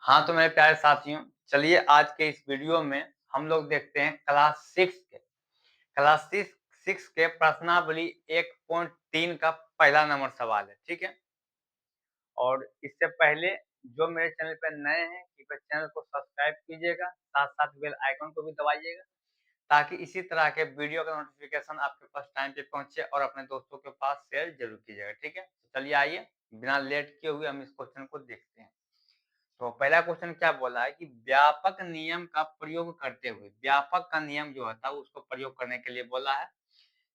हाँ, तो मेरे प्यारे साथियों, चलिए आज के इस वीडियो में हम लोग देखते हैं क्लास 6 के प्रश्नावली 1.3 का पहला नंबर सवाल है, ठीक है? और इससे पहले जो मेरे चैनल पे नए हैं, कृपया चैनल को सब्सक्राइब कीजिएगा, साथ-साथ बेल आइकन को भी दबाइएगा, ताकि इसी तरह के वीडियो का नोटिफ़िकेशन आपके पास टाइम पे पहुँचे और अपने दोस्तों के पास शेयर ज़रूर कीजिएगा, ठीक है? तो चलिए आइए, बिना लेट किए हुए हम इस क्वेश्चन को देखते हैं। तो पहला क्वेश्चन क्या बोला है कि व्यापक नियम का प्रयोग करते हुए व्यापक का नियम जो होता है उसको प्रयोग करने के लिए बोला है।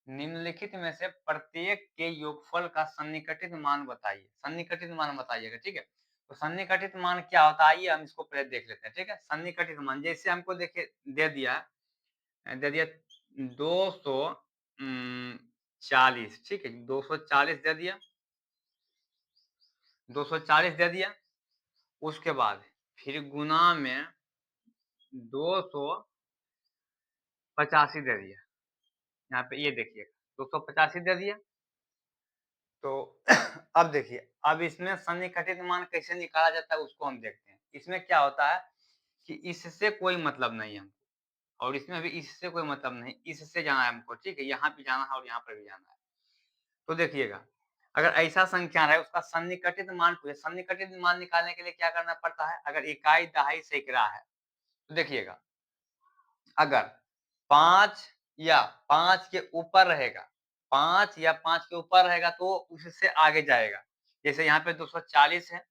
निम्नलिखित में से प्रत्येक के योगफल का सन्निकटित मान बताइए। सन्निकटित मान बताइएगा, ठीक है? तो सन्निकटित मान क्या होता है, आइए हम इसको पहले देख लेते हैं, ठीक है? सन्निकटित मान जैसे हमको देखिए दे दिया 240, ठीक है? 240 दे दिया, 240 दे दिया। उसके बाद फिर गुना में 285 दे दिया। यहाँ पे ये देखिए 285 दे दिया। तो अब देखिए, अब इसमें सन्निकटित मान कैसे निकाला जाता है उसको हम देखते हैं। इसमें क्या होता है कि इससे कोई मतलब नहीं है हमको और इसमें भी इससे कोई मतलब नहीं, इससे जाना है हमको, ठीक है? यहाँ पे जाना है और यहाँ पर भी जाना है। तो देखिएगा, अगर ऐसा संख्या है उसका सन्निकटित मान पूछे, सन्निकटित मान निकालने के लिए क्या करना पड़ता है? अगर इकाई, दहाई, सैकड़ा है, तो देखिएगा अगर 5 या 5 के ऊपर रहेगा, 5 या 5 के ऊपर रहेगा तो उससे आगे जाएगा। जैसे यहाँ पे 240 है,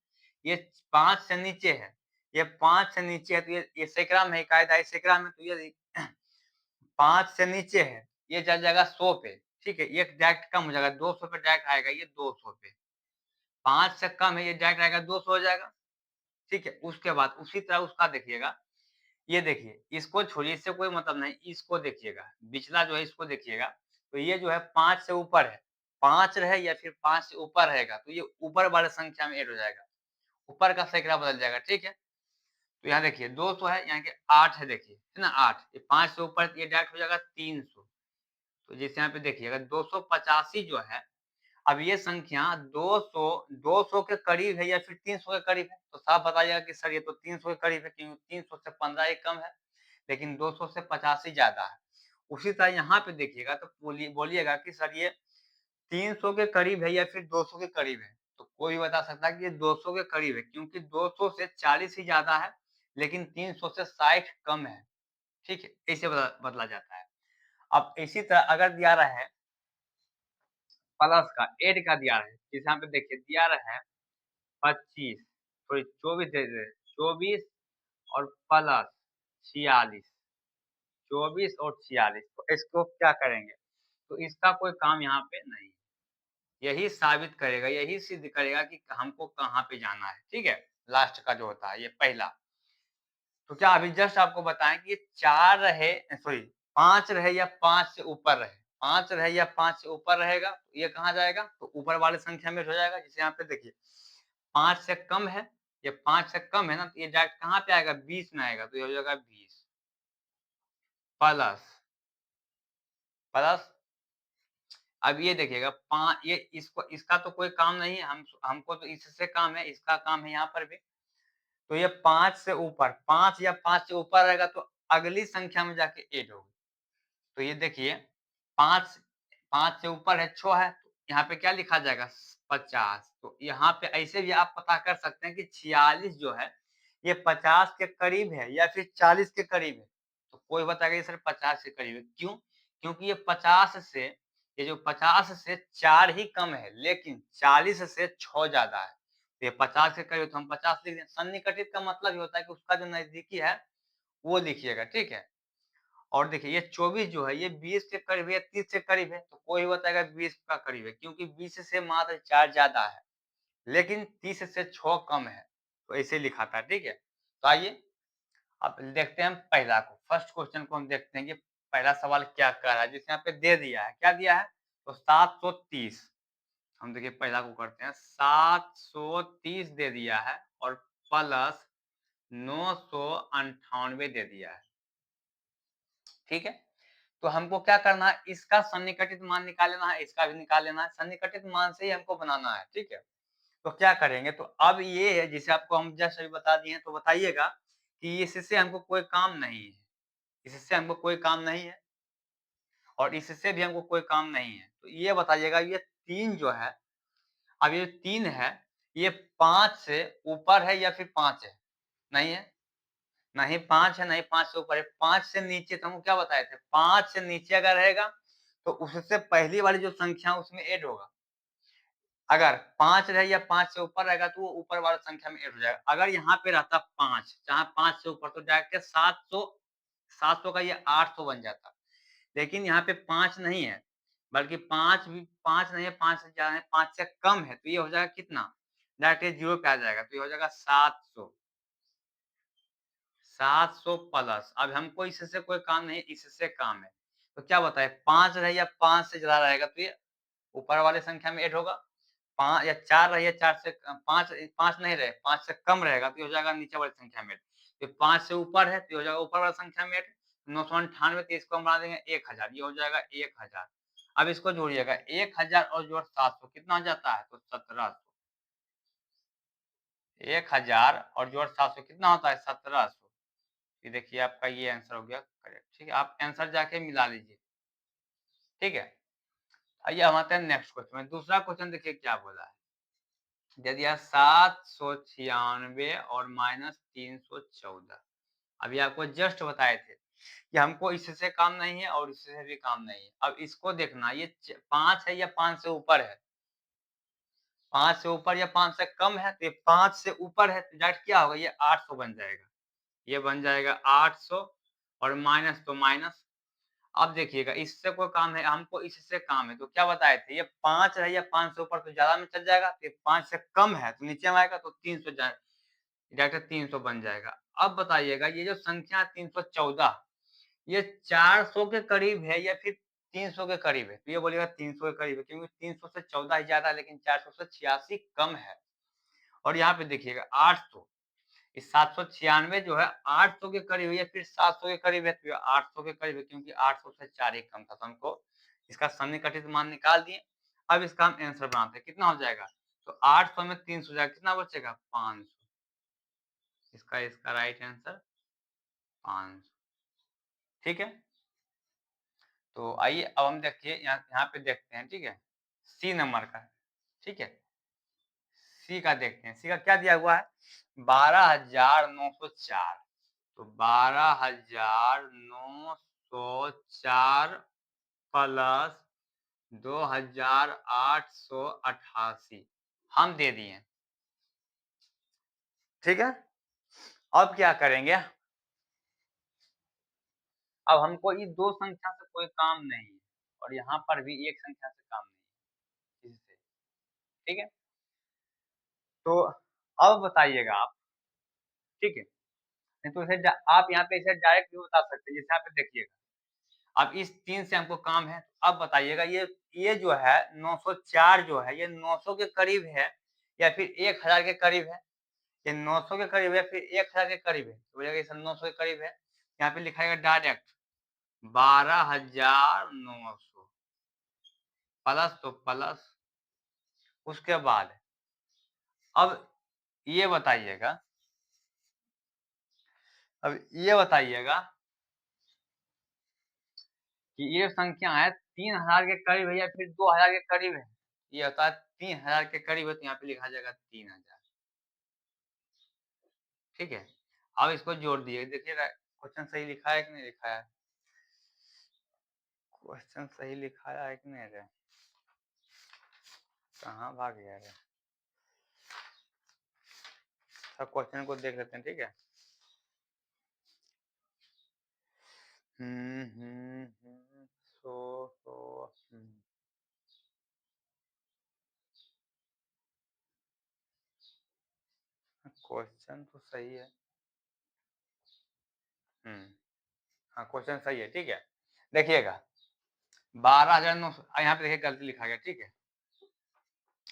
ये 5 से नीचे है, ये 5 से नीचे है तो ये सैकड़ा में है, इकाई-दहाई सैकड़ा में, तो ये 5 से नीचे है, ये जा जाएगा 100 पे, ठीक है? ये डायरेक्ट कम हो जाएगा, 200 पे डायरेक्ट आएगा, ये 200 पे। 5 से कम है, ये डायरेक्ट आएगा 200 हो जाएगा, ठीक है? उसके बाद उसी तरह उसका देखिएगा, ये देखिए, इसको छोड़िए, इससे कोई मतलब नहीं, इसको देखिएगा, पिछला जो है इसको देखिएगा, तो ये जो है 5 से ऊपर है, 5 रहे या फिर 5 से ऊपर रहेगा, तो ये ऊपर वाले संख्या में ऐड हो जाएगा, ऊपर का सैकड़ा बदल जाएगा, ठीक है? तो यहाँ देखिए 200 है, यहाँ के 8 है देखिए, है ना 8, ये 5 से ऊपर ये डायरेक्ट हो जाएगा 300, तो जैसे यहाँ पे देखिएगा 285 जो है, अब ये संख्या 200 के करीब है या फिर 300 के करीब है, तो साफ बताइएगा कि सर ये तो 300 के करीब है, क्योंकि 300 से 15 ही कम है। लेकिन 200 से 85 ज़्यादा है। उसी तरह यहाँ पे देखिएगा तो बोलिएगा कि सर ये 300 के करीब है या फिर 200 के करीब है। तो कोई भी बता सकता है कि ये 200 के करीब है, क्योंकि 200 से 40 ही ज़्यादा है, लेकिन 300 से 60 कम है। ठीक है? ऐसे बदला जाता है। अब इसी तरह अगर दिया रहा है प्लस का, ऐड का दिया है, जैसे यहाँ पे देखिए दिया रहा है 25 सॉरी 24 दे दे 24 और प्लस 46, 24 और 46, तो इसको क्या करेंगे? तो इसका कोई काम यहाँ पे नहीं है। यही साबित करेगा, यही सिद्ध करेगा कि हमको कहाँ पे जाना है, ठीक है? लास्ट का जो होता है ये पहला। तो क्या अभी जस्ट आपको बताएँ कि ये 4 रहे सॉरी 5 रहे या 5 से ऊपर रहे, 5 रहे या 5 से ऊपर रहेगा, तो ये कहाँ जाएगा? तो ऊपर वाले संख्या में हो जाएगा। जैसे यहाँ पे देखिए 5 से कम है, ये 5 से कम है ना, तो ये डायरेक्ट कहाँ पे आएगा? 20 में आएगा, तो ये हो जाएगा 20 प्लस प्लस अब ये देखिएगा ये इसको इसका तो कोई काम नहीं है, हमको तो इससे काम है, इसका काम है यहाँ पर भी। तो ये 5 से ऊपर 5 या 5 से ऊपर रहेगा तो अगली संख्या में जाके ऐड होगी। तो ये देखिए 5 5 से ऊपर है 6 है, तो यहाँ पे क्या लिखा जाएगा? 50। तो यहाँ पे ऐसे भी आप पता कर सकते हैं कि 46 जो है, ये 50 के करीब है या फिर 40 के करीब है। तो कोई बताएगा ये सर 50 के करीब है, क्यों? क्योंकि ये जो 50 से 4 ही कम है, लेकिन 40 से 6 ज़्यादा है। तो ये 50 के करीब, तो हम 50 लिख दें। सन्निकटित का मतलब ये होता है कि उसका जो नज़दीकी है, वो लिखिएगा, ठीक है? और देखिए ये 24 जो है ये 20 के करीब है या 30 के करीब है, तो कोई बताएगा 20 का करीब है, क्योंकि 20 से मात्र 4 ज़्यादा है, लेकिन 30 से 6 कम है, तो ऐसे लिखा था, ठीक है? तो आइए अब देखते हैं हम पहला को, फर्स्ट क्वेश्चन को हम देखते हैं कि पहला सवाल क्या कह रहा है, जिसमें यहाँ पे दे दिया है, क्या दिया है? तो 730, हम देखिए पहला को करते हैं, 730 दे दिया है और प्लस 998 दे दिया है, ठीक है? तो हमको क्या करना है? इसका सन्निकटित मान निकाल लेना है, इसका भी निकाल लेना है, सन्निकटित मान से ही हमको बनाना है, ठीक है? तो क्या करेंगे, तो अब ये है जिसे आपको हम जस्ट अभी बता दिए हैं, तो बताइएगा कि इससे हमको कोई काम नहीं है, इससे हमको कोई काम नहीं है और इससे भी हमको कोई काम नहीं है। तो ये बताइएगा ये 3 जो है, अब ये 3 है, ये 5 से ऊपर है या फिर 5 है? नहीं है, नहीं 5 है, नहीं 5 से ऊपर है, 5 से नीचे तो हमको क्या बताए थे, 5 से नीचे अगर रहेगा, तो उससे पहली वाली जो संख्या है उसमें ऐड होगा। अगर 5 रहे या 5 से ऊपर रहेगा तो वो ऊपर वाला संख्या में ऐड हो जाएगा। अगर यहाँ पे रहता 5, जहाँ 5 से ऊपर तो डायरेक्ट 700, 700 का ये 800 बन जाता। लेकिन यहाँ पे 5 नहीं है, बल्कि 5 भी 5 नहीं है, 5 से ज़्यादा है, 5 से कम है, तो ये हो जाएगा कितना? डायरेक्ट ये 0 पे आ जाएगा, तो ये हो जाएगा 700। 700 प्लस, अब हमको इससे कोई काम नहीं है, इससे काम है। तो क्या बताए 5 रहे या 5 से ज़्यादा रहेगा तो ये ऊपर वाले संख्या में ऐड होगा। 5 या 4 रहे या 4 से 5 5 नहीं रहे, 5 से कम रहेगा तो ये हो जाएगा नीचे वाली संख्या में ऐड। तो 5 से ऊपर है तो ये हो जाएगा ऊपर वाला संख्या में ऐड। 998 तो इसको हम बना देंगे 1000, ये हो जाएगा 1000। अब इसको जोड़िएगा 1000 और जोड़ 700 कितना हो जाता है? तो 1700। 1000 और जोड़ 700 कितना होता है? 1700। ये देखिए आपका ये आंसर हो गया करेक्ट। ठीक है, आप आंसर जाके मिला लीजिए। ठीक है, आइए हम आते हैं नेक्स्ट क्वेश्चन में। दूसरा क्वेश्चन देखिए क्या बोला है, दे दिया 796 और -314। अभी आपको जस्ट बताए थे कि हमको इससे काम नहीं है और इससे भी काम नहीं है। अब इसको देखना, ये 5 है या 5 से ऊपर है? 5 से ऊपर या 5 से कम है? तो ये 5 से ऊपर है तो डायरेक्ट क्या होगा, ये 800 बन जाएगा। ये बन जाएगा 800 और माइनस तो माइनस। अब देखिएगा इससे कोई काम है, हमको इससे काम है, तो क्या बताए थे, ये 5 है या 5 से ऊपर तो ज़्यादा में चल जाएगा, तो ये 5 से कम है तो नीचे में आएगा तो 300 डायरेक्ट 300 बन जाएगा। अब बताइएगा ये जो संख्या 314, ये 400 के करीब है या फिर 300 के करीब है? तो ये बोलिएगा 300 के करीब है, क्योंकि 300 से 14 ही ज़्यादा है, लेकिन 400 से 86 कम है। और यहाँ पे देखिएगा 800, इस 796 जो है 800 के करीब है या फिर 700 के करीब है? तो ये 800 के करीब है, क्योंकि 800 से 4 ही कम था, तो हमको इसका सन्निकटित मान निकाल दिए। अब इसका हम आंसर बनाते हैं, कितना हो जाएगा? तो 800 में 300 जाएगा, कितना बचेगा? 500। इसका इसका राइट आंसर 500। ठीक है, तो आइए अब हम देखिए यहाँ पे देखते हैं। ठीक है, सी नंबर का। ठीक है, सी का देखते हैं। सी का क्या दिया हुआ है? 12,904। तो 12,904 प्लस 2,888 हम दे दिए। ठीक है, अब क्या करेंगे? अब हमको ये 2 संख्या से कोई काम नहीं है और यहाँ पर भी एक संख्या से काम नहीं है इससे। ठीक है, तो अब बताइएगा आप। ठीक है, नहीं तो इसे आप यहाँ पे इसे डायरेक्ट भी बता सकते हैं, जैसे यहाँ पे देखिएगा। अब इस 3 से हमको काम है, अब बताइएगा ये जो है 904 जो है, ये 900 के करीब है या फिर 1000 के करीब है? ये 900 के करीब है या फिर 1000 के करीब है? तो बोलिएगा ये 900 के करीब है। यहाँ पे लिखाएगा डायरेक्ट 12,900 प्लस तो प्लस, उसके बाद अब ये बताइएगा, अब ये बताइएगा कि ये संख्या है 3000 के करीब है या फिर 2000 के करीब है? ये होता है 3000 के करीब है, तो यहाँ पे लिखा जाएगा 3000। ठीक है, अब इसको जोड़ दिए, देखिएगा क्वेश्चन सही लिखा है कि नहीं लिखा है? क्वेश्चन सही लिखाया है कि नहीं रे? कहाँ भाग गया रे? सब क्वेश्चन को देख लेते हैं। ठीक है, सो क्वेश्चन तो सही है। हाँ क्वेश्चन सही है। ठीक है, देखिएगा 12,900, यहाँ पे देखिए गलती लिखा गया। ठीक है,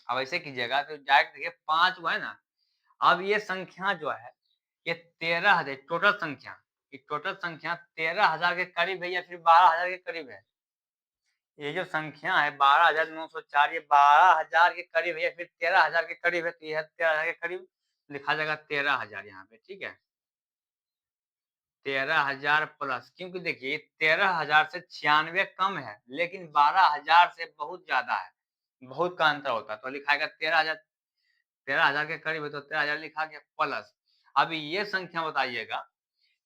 अब ऐसे कीजिएगा तो डायरेक्ट देखिए 5 हुआ है ना, अब ये संख्या जो है ये 13,000 टोटल संख्या, ये टोटल संख्या 13,000 के करीब है या फिर 12,000 के करीब है? ये जो संख्या है 12,904 ये 12,000 के करीब है या फिर 13,000 के करीब है, तो यह 13,000 के करीब लिखा जाएगा 13,000 यहाँ पे, ठीक है? 13,000 प्लस, क्योंकि देखिए 13,000 से 96 कम है, लेकिन 12,000 से बहुत ज़्यादा है, बहुत का अंतर होता है, तो लिखाएगा 13,000 के करीब है तो 13,000 लिखा गया प्लस। अभी ये संख्या बताइएगा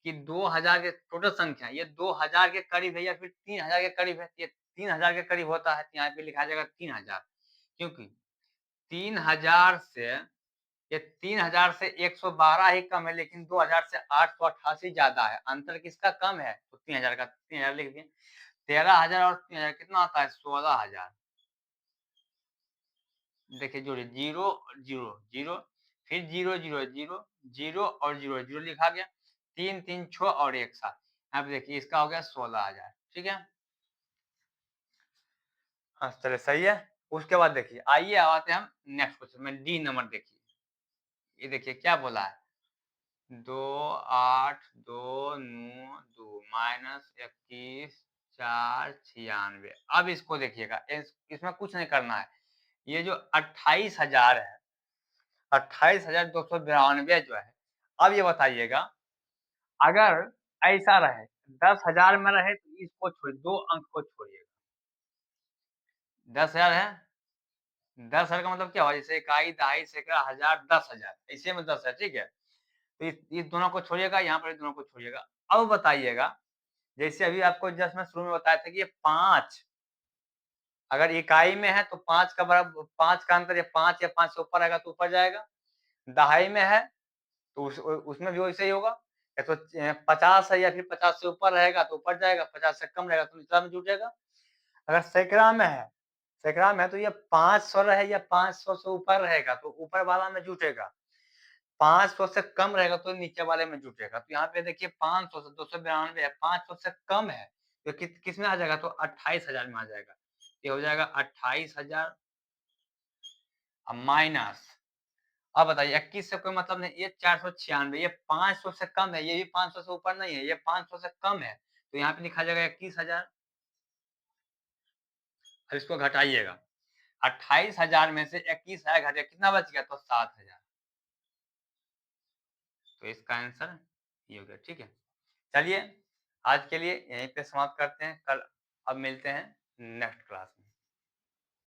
कि 2,000 के टोटल संख्या ये 2,000 के करीब है या फिर 3,000 के करीब है? ये 3,000 के करीब होता है, तो यहाँ पे लिखा जाएगा 3,000, क्योंकि 3,000 से ये 3,000 से 112 ही कम है, लेकिन 2,000 से 888 ज़्यादा है। अंतर किसका कम है? तो 3,000 का, 3,000 लिख दिए। 13,000 और 3,000 कितना आता है? 16,000। देखिए जोड़िए 0 0 0 फिर 0 0 0 0 और 0 0 लिखा गया। 3 3 6 और 1 7। यहाँ पे देखिए इसका हो गया 16,000, ठीक है? हाँ, चलिए सही है। उसके बाद देखिए आइए आते हैं हम नेक्स्ट क्वेश्चन में, डी नंबर देखिए। ये देखिए क्या बोला है? 2 8 2 9 2 माइनस 21 4 96। अब इसको देखिएगा, इसमें कुछ नहीं करना है। ये जो 28,000 है, 28,292 जो है, अब ये बताइएगा अगर ऐसा रहे 10,000 में रहे तो इसको छोड़, 2 अंक को छोड़िएगा। 10,000 है, 10,000 का मतलब क्या हुआ? जैसे इकाई, दहाई, सैकड़ा, हजार, 10,000 ऐसे में 10 है, ठीक है? तो इस दोनों को छोड़िएगा, यहाँ पर इस दोनों को छोड़िएगा। अब बताइएगा, जैसे अभी आपको जस्ट मैं शुरू में बताया था कि ये 5 अगर इकाई में है तो 5 का बराबर 5 का अंतर, या 5 या 5 से ऊपर आएगा तो ऊपर जाएगा। दहाई में है तो उसमें भी वैसे ही होगा, या तो 50 है या फिर 50 से ऊपर रहेगा तो ऊपर जाएगा, 50 से कम रहेगा तो निचला में जुटेगा। अगर सैकड़ा में है, सैकड़ा में है तो ये 500 रहे या 500 से ऊपर रहेगा तो ऊपर वाला में जुटेगा, 500 से कम रहेगा तो नीचे वाले में जुटेगा। तो यहाँ पे देखिए 500 से 292 है, 500 से कम है तो किस में आ जाएगा? तो 28,000 में आ जाएगा। ये हो जाएगा 28,000 माइनस, अब बताइए 21 से कोई मतलब नहीं, ये 496, ये 500 से कम है, ये भी 500 से ऊपर नहीं है, ये 500 से कम है, तो यहाँ पे लिखा जाएगा 21,000। अब इसको घटाइएगा, 28,000 में से 21,000 घटे कितना बच गया? तो 7,000। तो इसका आंसर ये हो गया, ठीक है? चलिए आज के लिए यहीं पे समाप्त करते हैं, कल अब मिलते हैं नेक्स्ट क्लास में।